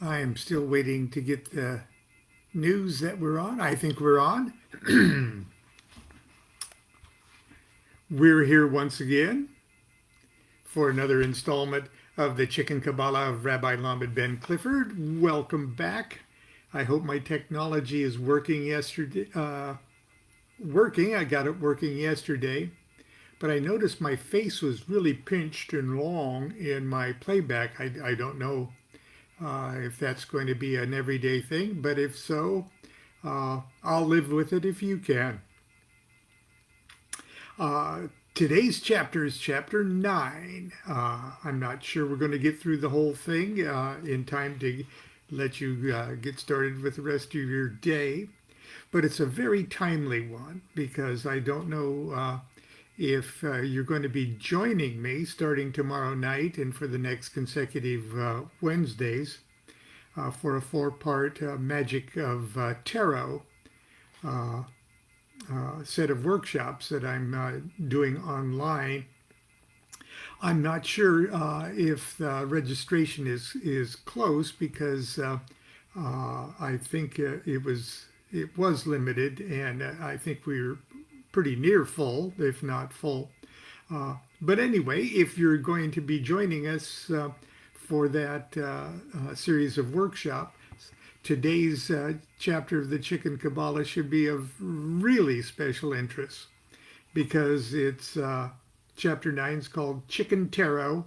I'm still waiting to get the news that we're on. I think we're on. We're here once again for another installment of the Chicken Kabbalah of Rabbi Lamed Ben Clifford. Welcome back. I hope my technology is working yesterday. I got it working yesterday, but I noticed my face was really pinched and long in my playback. I don't know if that's going to be an everyday thing, but if so, I'll live with it if you can. Today's chapter is chapter 9. I'm not sure we're going to get through the whole thing in time to let you get started with the rest of your day, but it's a very timely one because I don't know if you're going to be joining me starting tomorrow night and for the next consecutive Wednesdays for a 4-part Magic of Tarot set of workshops that I'm doing online. I'm not sure if the registration is close because I think it was limited, and I think we're pretty near full, if not full. But anyway, if you're going to be joining us for that series of workshops, today's chapter of the Chicken Kabbalah should be of really special interest because it's chapter 9 is called Chicken Tarot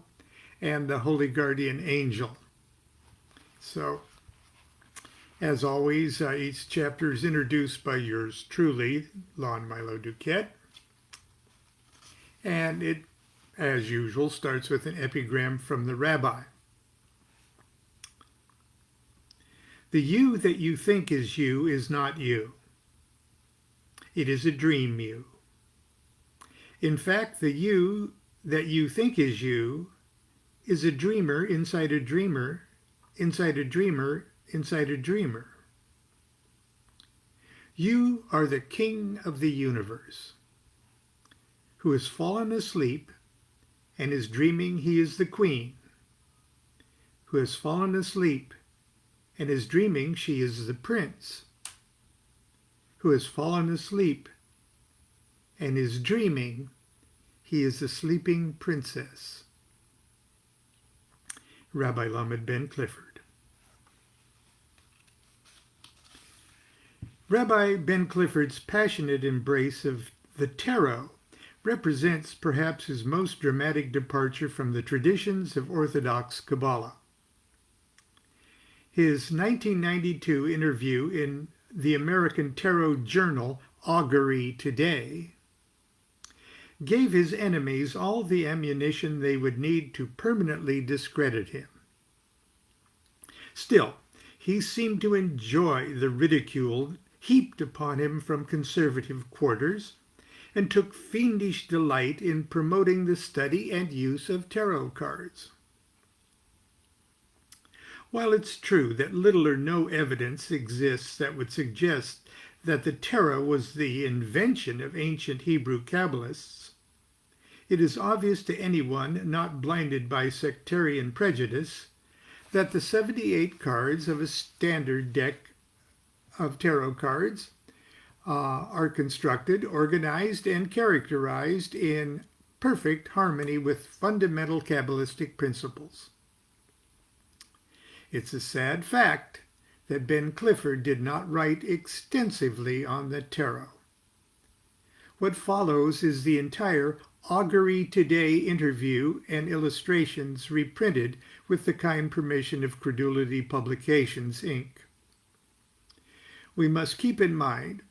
and the Holy Guardian Angel. So, as always, each chapter is introduced by yours truly, Lon Milo DuQuette. And it, as usual, starts with an epigram from the rabbi. The you that you think is you is not you. It is a dream you. In fact, the you that you think is you is a dreamer inside a dreamer, inside a dreamer, inside a dreamer. You are the king of the universe, who has fallen asleep and is dreaming he is the queen, who has fallen asleep and is dreaming she is the prince, who has fallen asleep and is dreaming he is the sleeping princess. Rabbi Lamed Ben Clifford. Rabbi Ben Clifford's passionate embrace of the tarot represents perhaps his most dramatic departure from the traditions of Orthodox Kabbalah. His 1992 interview in the American Tarot Journal, Augury Today, gave his enemies all the ammunition they would need to permanently discredit him. Still, he seemed to enjoy the ridicule heaped upon him from conservative quarters, and took fiendish delight in promoting the study and use of tarot cards. While it's true that little or no evidence exists that would suggest that the tarot was the invention of ancient Hebrew Kabbalists, it is obvious to anyone not blinded by sectarian prejudice that the 78 cards of a standard deck of tarot cards are constructed, organized, and characterized in perfect harmony with fundamental Kabbalistic principles. It's a sad fact that Ben Clifford did not write extensively on the tarot. What follows is the entire Augury Today interview and illustrations reprinted with the kind permission of Credulity Publications, Inc. We must keep in mind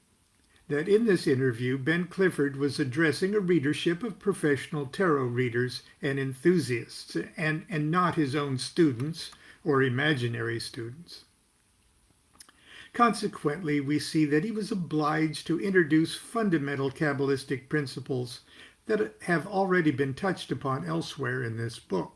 that in this interview, Ben Clifford was addressing a readership of professional tarot readers and enthusiasts, and not his own students or imaginary students. Consequently, we see that he was obliged to introduce fundamental Kabbalistic principles that have already been touched upon elsewhere in this book.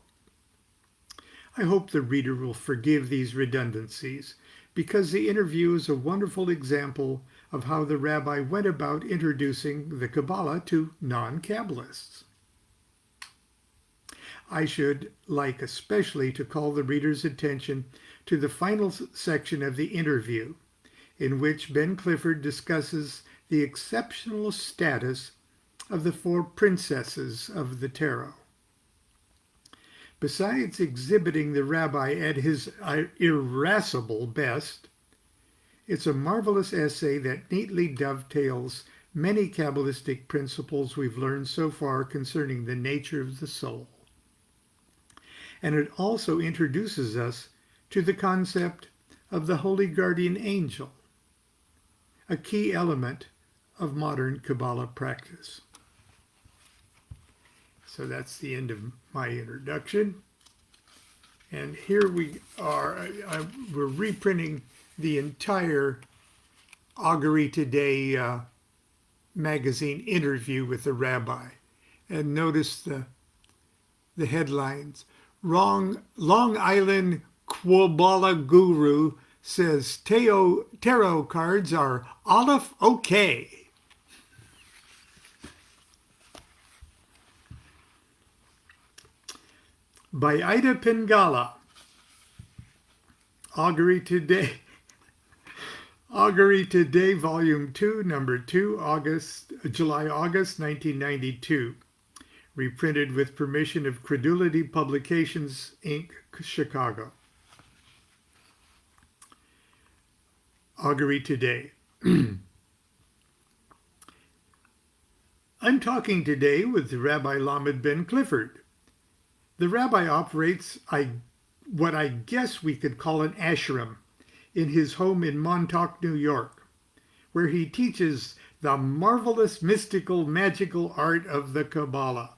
I hope the reader will forgive these redundancies, because the interview is a wonderful example of how the rabbi went about introducing the Kabbalah to non-Kabbalists. I should like especially to call the reader's attention to the final section of the interview, in which Ben Clifford discusses the exceptional status of the 4 princesses of the tarot. Besides exhibiting the rabbi at his irascible best, it's a marvelous essay that neatly dovetails many Kabbalistic principles we've learned so far concerning the nature of the soul. And it also introduces us to the concept of the holy guardian angel, a key element of modern Kabbalah practice. So that's the end of my introduction. And here we are. We're reprinting the entire Augury Today magazine interview with the rabbi. And notice the headlines. Long Island Qabalah guru says tarot cards are Aleph okay. By Ida Pingala. Augury Today. Augury Today, Volume 2, Number 2, July-August 1992. Reprinted with permission of Credulity Publications, Inc., Chicago. Augury Today. I'm talking today with Rabbi Lamed Ben Clifford. The rabbi operates what I guess we could call an ashram in his home in Montauk, New York, where he teaches the marvelous mystical magical art of the Kabbalah.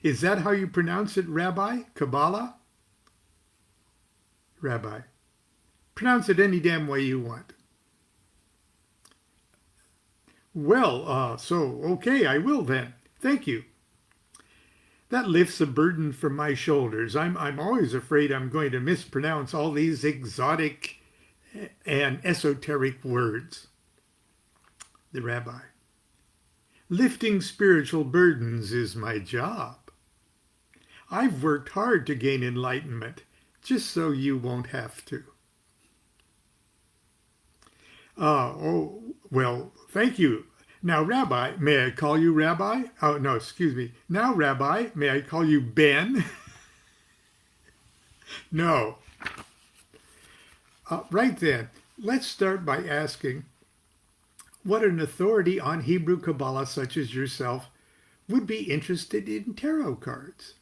Is that how you pronounce it, Rabbi? Kabbalah? Rabbi. Pronounce it any damn way you want. Well, okay, I will then. Thank you. That lifts a burden from my shoulders. I'm always afraid I'm going to mispronounce all these exotic and esoteric words. The rabbi. Lifting spiritual burdens is my job. I've worked hard to gain enlightenment, just so you won't have to. Well, thank you. Now, Rabbi, may I call you Rabbi? Oh, no, excuse me. Now, Rabbi, may I call you Ben? No. Right then, let's start by asking what an authority on Hebrew Kabbalah such as yourself would be interested in tarot cards.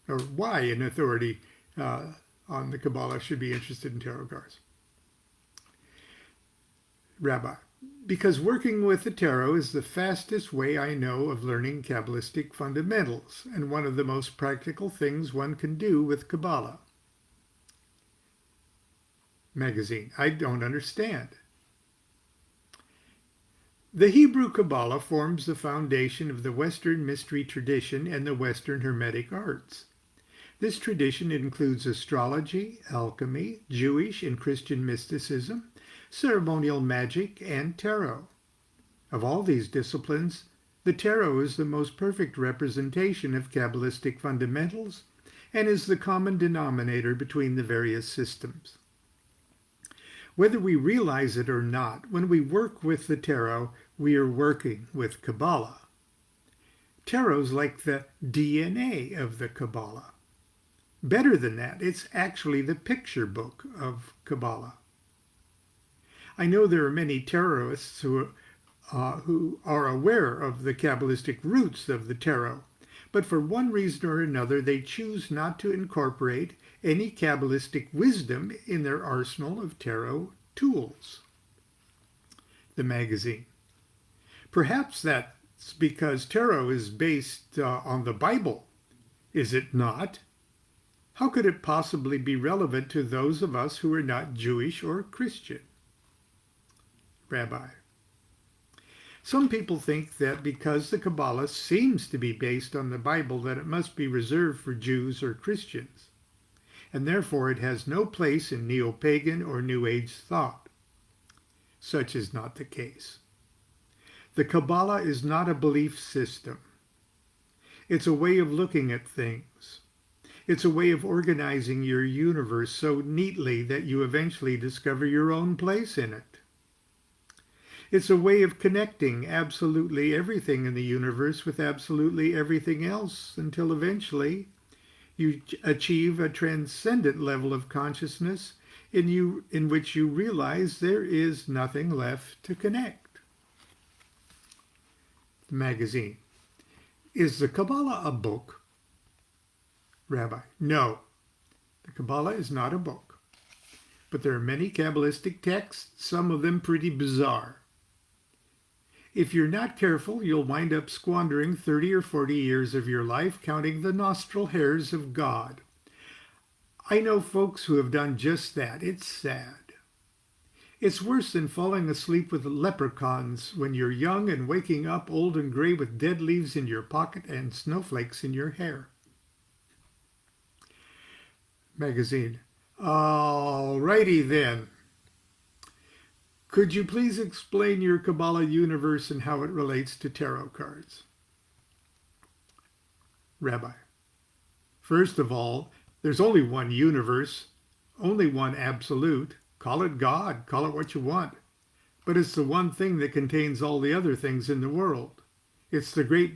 Or why an authority on the Kabbalah should be interested in tarot cards. Rabbi. Because working with the tarot is the fastest way I know of learning Kabbalistic fundamentals, and one of the most practical things one can do with Kabbalah. Magazine. I don't understand. The Hebrew Kabbalah forms the foundation of the Western mystery tradition and the Western Hermetic arts. This tradition includes astrology, alchemy, Jewish and Christian mysticism, ceremonial magic, and tarot. Of all these disciplines, the tarot is the most perfect representation of Kabbalistic fundamentals and is the common denominator between the various systems. Whether we realize it or not, when we work with the tarot, we are working with Kabbalah. Tarot's like the DNA of the Kabbalah. Better than that, it's actually the picture book of Kabbalah. I know there are many tarotists who are aware of the Kabbalistic roots of the tarot, but for one reason or another they choose not to incorporate any Kabbalistic wisdom in their arsenal of tarot tools. The magazine. Perhaps that's because tarot is based on the Bible. Is it not? How could it possibly be relevant to those of us who are not Jewish or Christian? Rabbi. Some people think that because the Kabbalah seems to be based on the Bible, that it must be reserved for Jews or Christians, and therefore it has no place in neo-pagan or New Age thought. Such is not the case. The Kabbalah is not a belief system. It's a way of looking at things. It's a way of organizing your universe so neatly that you eventually discover your own place in it. It's a way of connecting absolutely everything in the universe with absolutely everything else until eventually you achieve a transcendent level of consciousness in which you realize there is nothing left to connect. The magazine. Is the Kabbalah a book? Rabbi. No, the Kabbalah is not a book. But there are many Kabbalistic texts, some of them pretty bizarre. If you're not careful, you'll wind up squandering 30 or 40 years of your life counting the nostril hairs of God. I know folks who have done just that. It's sad. It's worse than falling asleep with leprechauns when you're young and waking up old and gray with dead leaves in your pocket and snowflakes in your hair. Magazine. All righty then. Could you please explain your Kabbalah universe and how it relates to tarot cards? Rabbi. First of all, there's only one universe, only one absolute. Call it God, call it what you want. But it's the one thing that contains all the other things in the world. It's the great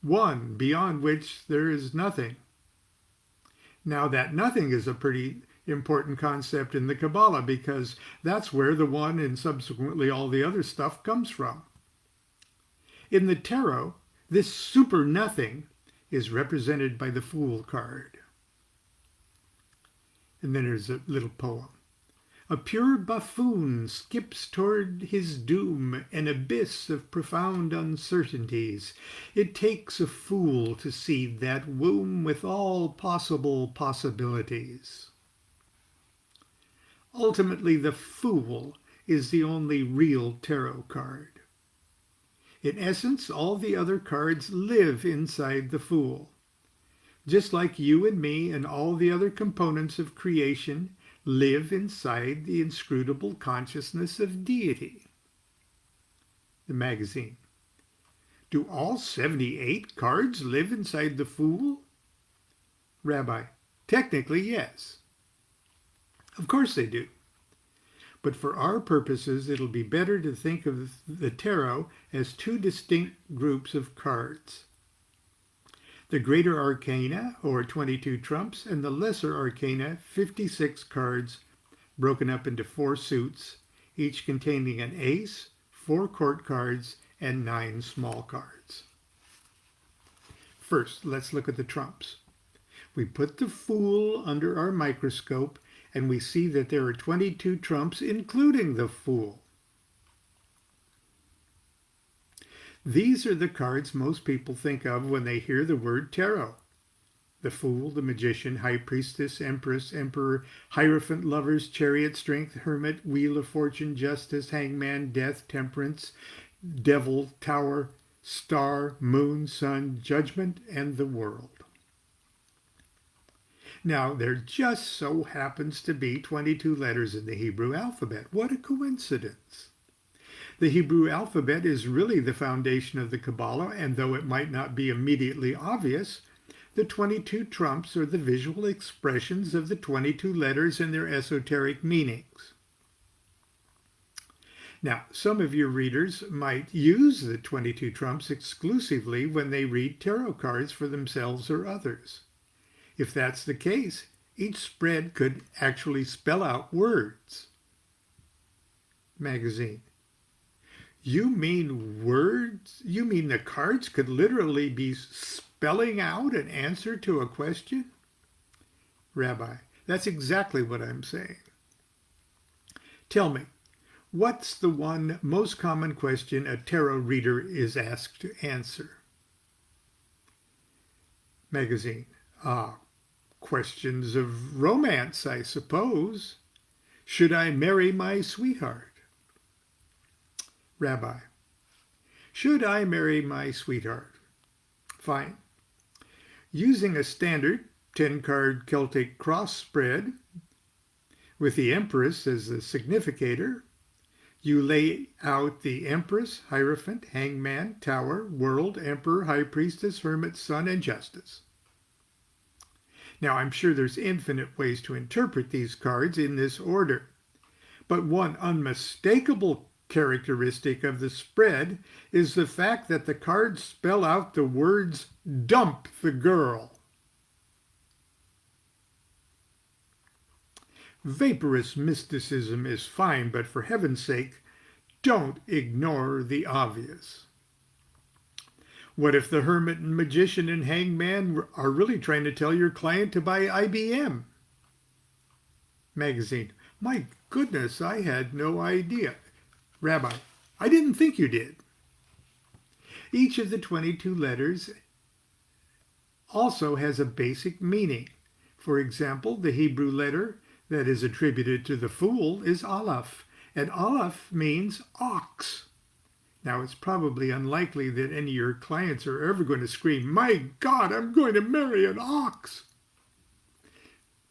one beyond which there is nothing. Now that nothing is a pretty important concept in the Kabbalah because that's where the one and subsequently all the other stuff comes from. In the tarot, this super nothing is represented by the Fool card. And then there's a little poem. A pure buffoon skips toward his doom, an abyss of profound uncertainties. It takes a fool to seed that womb with all possible possibilities. Ultimately, the Fool is the only real tarot card. In essence, all the other cards live inside the Fool. Just like you and me and all the other components of creation live inside the inscrutable consciousness of deity. The magazine. Do all 78 cards live inside the Fool? Rabbi. Technically, yes. Of course they do. But for our purposes, it'll be better to think of the tarot as two distinct groups of cards. The Greater Arcana, or 22 Trumps, and the Lesser Arcana, 56 cards, broken up into 4 suits, each containing an ace, 4 court cards, and 9 small cards. First, let's look at the trumps. We put the Fool under our microscope, and we see that there are 22 trumps, including the Fool. These are the cards most people think of when they hear the word tarot. The Fool, the Magician, High Priestess, Empress, Emperor, Hierophant, Lovers, Chariot, Strength, Hermit, Wheel of Fortune, Justice, Hangman, Death, Temperance, Devil, Tower, Star, Moon, Sun, Judgment, and the World. Now, there just so happens to be 22 letters in the Hebrew alphabet. What a coincidence. The Hebrew alphabet is really the foundation of the Kabbalah, and though it might not be immediately obvious, the 22 trumps are the visual expressions of the 22 letters and their esoteric meanings. Now, some of your readers might use the 22 trumps exclusively when they read tarot cards for themselves or others. If that's the case, each spread could actually spell out words. Magazine. You mean words? You mean the cards could literally be spelling out an answer to a question? Rabbi, that's exactly what I'm saying. Tell me, what's the one most common question a tarot reader is asked to answer? Magazine. Questions of romance, I suppose. Should I marry my sweetheart? Rabbi. Should I marry my sweetheart? Fine. Using a standard 10-card Celtic cross spread with the Empress as the significator, you lay out the Empress, Hierophant, Hangman, Tower, World, Emperor, High Priestess, Hermit, Sun, and Justice. Now, I'm sure there's infinite ways to interpret these cards in this order, but one unmistakable characteristic of the spread is the fact that the cards spell out the words "dump the girl." Vaporous mysticism is fine, but for heaven's sake, don't ignore the obvious. What if the hermit and magician and hangman are really trying to tell your client to buy IBM magazine? My goodness, I had no idea. Rabbi, I didn't think you did. Each of the 22 letters also has a basic meaning. For example, the Hebrew letter that is attributed to the fool is Aleph, and Aleph means ox. Now, it's probably unlikely that any of your clients are ever going to scream, "My God, I'm going to marry an ox!"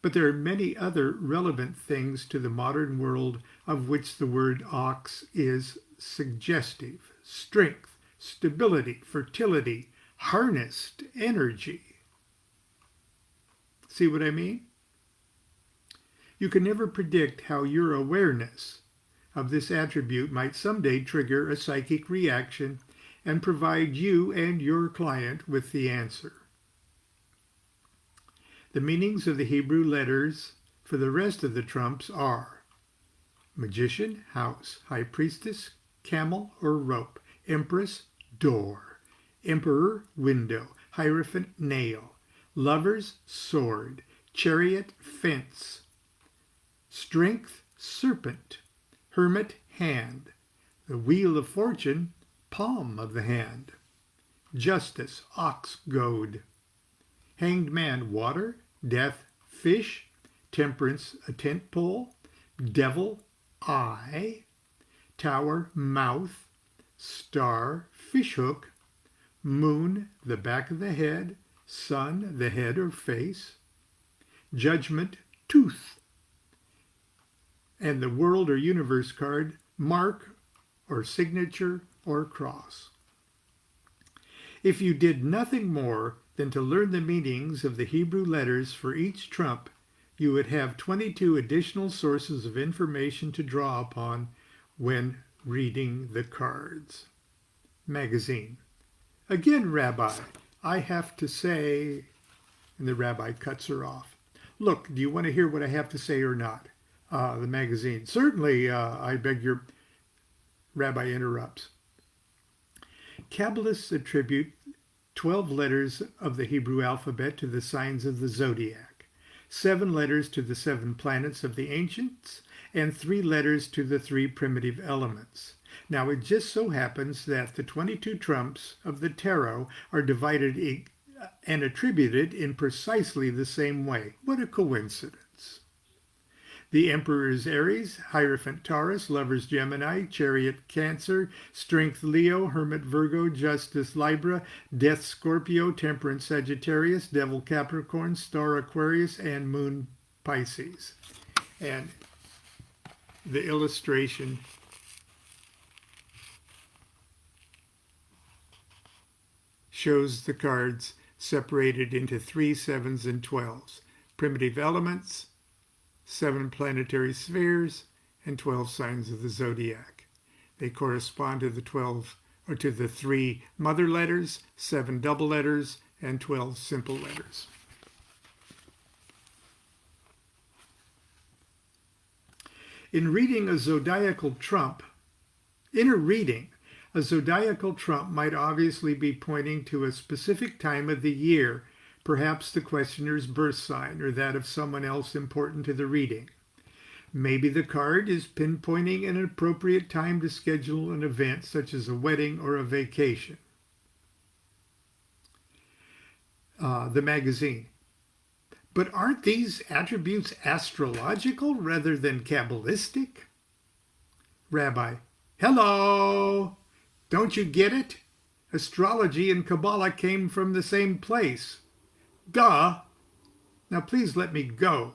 But there are many other relevant things to the modern world of which the word ox is suggestive: strength, stability, fertility, harnessed energy. See what I mean? You can never predict how your awareness of this attribute might someday trigger a psychic reaction and provide you and your client with the answer. The meanings of the Hebrew letters for the rest of the trumps are magician, house; high priestess, camel or rope; empress, door; emperor, window; hierophant, nail; lovers, sword; chariot, fence; strength, serpent; hermit, hand; the wheel of fortune, palm of the hand; justice, ox goad; hanged man, water; death, fish; temperance, a tent pole; devil, eye; tower, mouth; star, fish hook; moon, the back of the head; sun, the head or face; judgment, tooth; and the world or universe card, mark or signature or cross. If you did nothing more than to learn the meanings of the Hebrew letters for each trump, you would have 22 additional sources of information to draw upon when reading the cards. Magazine. Again, Rabbi, I have to say, and the rabbi cuts her off. Look, do you want to hear what I have to say or not? The magazine. Certainly, I beg your... Rabbi interrupts. Kabbalists attribute 12 letters of the Hebrew alphabet to the signs of the zodiac, 7 letters to the 7 planets of the ancients, and 3 letters to the 3 primitive elements. Now, it just so happens that the 22 trumps of the tarot are divided and attributed in precisely the same way. What a coincidence. The Emperor is Aries, Hierophant Taurus, Lovers Gemini, Chariot Cancer, Strength Leo, Hermit Virgo, Justice Libra, Death Scorpio, Temperance Sagittarius, Devil Capricorn, Star Aquarius, and Moon Pisces. And the illustration shows the cards separated into 3 7s and 12s. Primitive elements, 7 planetary spheres, and 12 signs of the zodiac. They correspond to the 12 or to the 3 mother letters, 7 double letters, and 12 simple letters. In reading a zodiacal trump, a zodiacal trump might obviously be pointing to a specific time of the year, perhaps the questioner's birth sign or that of someone else important to the reading. Maybe the card is pinpointing an appropriate time to schedule an event such as a wedding or a vacation. The magazine. But aren't these attributes astrological rather than Kabbalistic? Rabbi, hello! Don't you get it? Astrology and Kabbalah came from the same place. Duh! Now please let me go.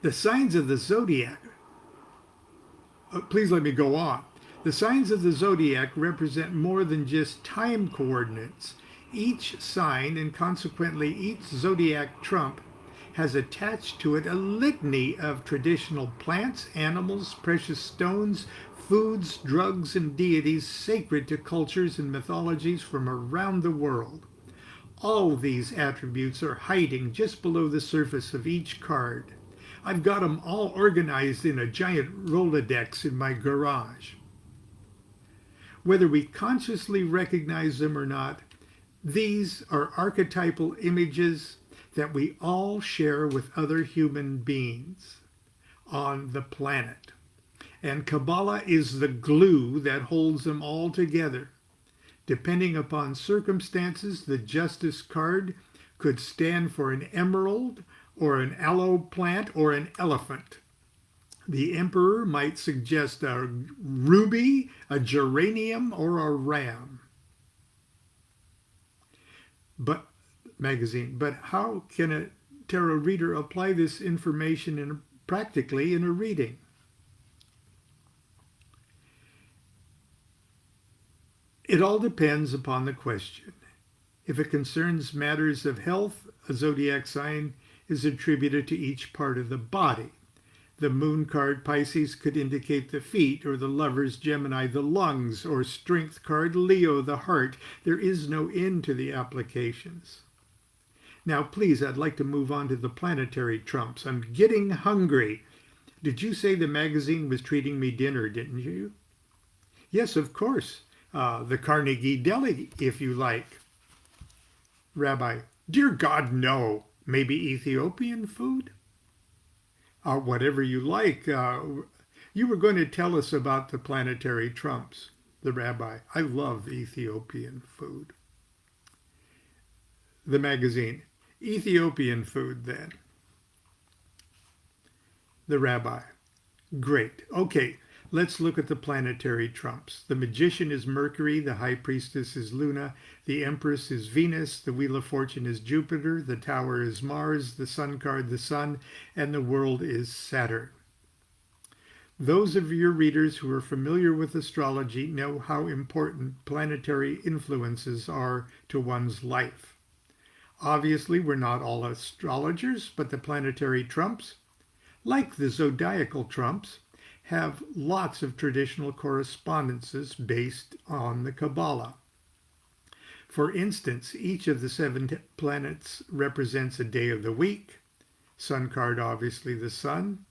The signs of the zodiac, please let me go on. The signs of the zodiac represent more than just time coordinates. Each sign, and consequently each zodiac trump, has attached to it a litany of traditional plants, animals, precious stones, foods, drugs, and deities sacred to cultures and mythologies from around the world. All these attributes are hiding just below the surface of each card. I've got them all organized in a giant Rolodex in my garage. Whether we consciously recognize them or not, these are archetypal images that we all share with other human beings on the planet. And Kabbalah is the glue that holds them all together. Depending upon circumstances, the Justice card could stand for an emerald or an aloe plant or an elephant. The Emperor might suggest a ruby, a geranium, or a ram. But how can a tarot reader apply this information practically in a reading? It all depends upon the question. If it concerns matters of health, a zodiac sign is attributed to each part of the body. The moon card Pisces could indicate the feet, or the Lovers Gemini the lungs, or strength card Leo the heart. There is no end to the applications. Now please, I'd like to move on to the planetary trumps. I'm getting hungry. Did you say the magazine was treating me dinner, didn't you? Yes, of course. The Carnegie Deli, if you like. Rabbi, dear God, no. Maybe Ethiopian food? Whatever you like. You were going to tell us about the planetary trumps. The rabbi, I love Ethiopian food. The magazine, Ethiopian food then. The rabbi, great. Okay, let's look at the planetary trumps. The magician is Mercury, the high priestess is Luna, the empress is Venus, the wheel of fortune is Jupiter, the tower is Mars, the sun card the sun, and the world is Saturn. Those of your readers who are familiar with astrology know how important planetary influences are to one's life. Obviously, we're not all astrologers, but the planetary trumps, like the zodiacal trumps, have lots of traditional correspondences based on the Kabbalah. For instance, each of the 7 planets represents a day of the week. Sun card, obviously, the sun.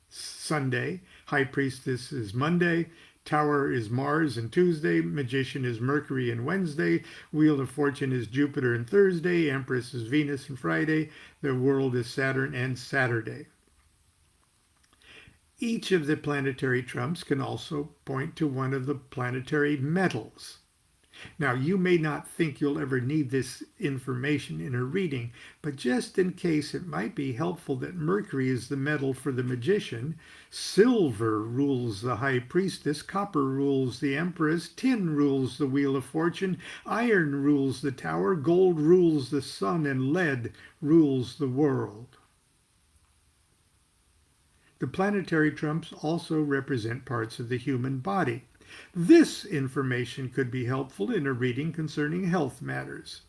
Sunday. High priestess is Monday. Tower is Mars and Tuesday. Magician is Mercury and Wednesday. Wheel of fortune is Jupiter and Thursday. Empress is Venus and Friday. The world is Saturn and Saturday. Each of the planetary trumps can also point to one of the planetary metals. Now, you may not think you'll ever need this information in a reading, but just in case, it might be helpful that Mercury is the metal for the magician, silver rules the high priestess, copper rules the empress, tin rules the wheel of fortune, iron rules the tower, gold rules the sun, and lead rules the world. The planetary trumps also represent parts of the human body. This information could be helpful in a reading concerning health matters.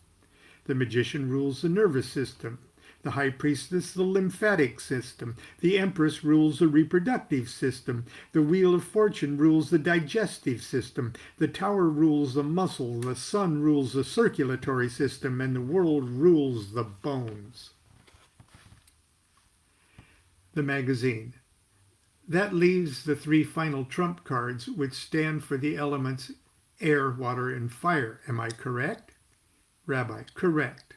The magician rules the nervous system, the high priestess the lymphatic system, the empress rules the reproductive system, the wheel of fortune rules the digestive system, the tower rules the muscle, the sun rules the circulatory system, and the world rules the bones. The magazine. That leaves the 3 final trump cards, which stand for the elements air, water, and fire. Am I correct? Rabbi, correct.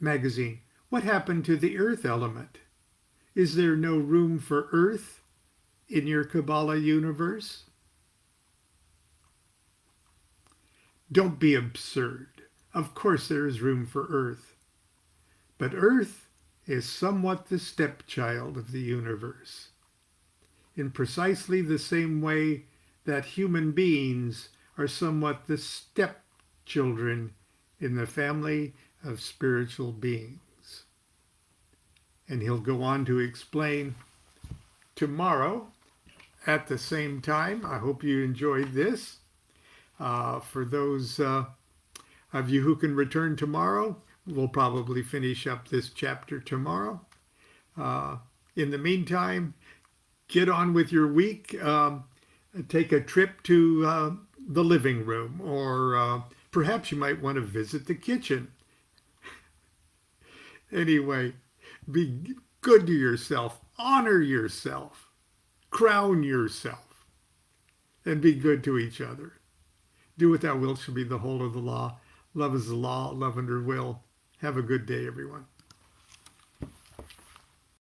Magazine, what happened to the earth element? Is there no room for earth in your Kabbalah universe? Don't be absurd. Of course there is room for earth. But earth is somewhat the stepchild of the universe, in precisely the same way that human beings are somewhat the stepchildren in the family of spiritual beings. And he'll go on to explain tomorrow at the same time. I hope you enjoyed this. For those Of you who can return tomorrow, we'll probably finish up this chapter tomorrow. In the meantime, get on with your week. Take a trip to the living room, or perhaps you might want to visit the kitchen. Anyway, be good to yourself, honor yourself, crown yourself, and be good to each other. Do what thou wilt shall be the whole of the law. Love is the law, love under will. Have a good day, everyone.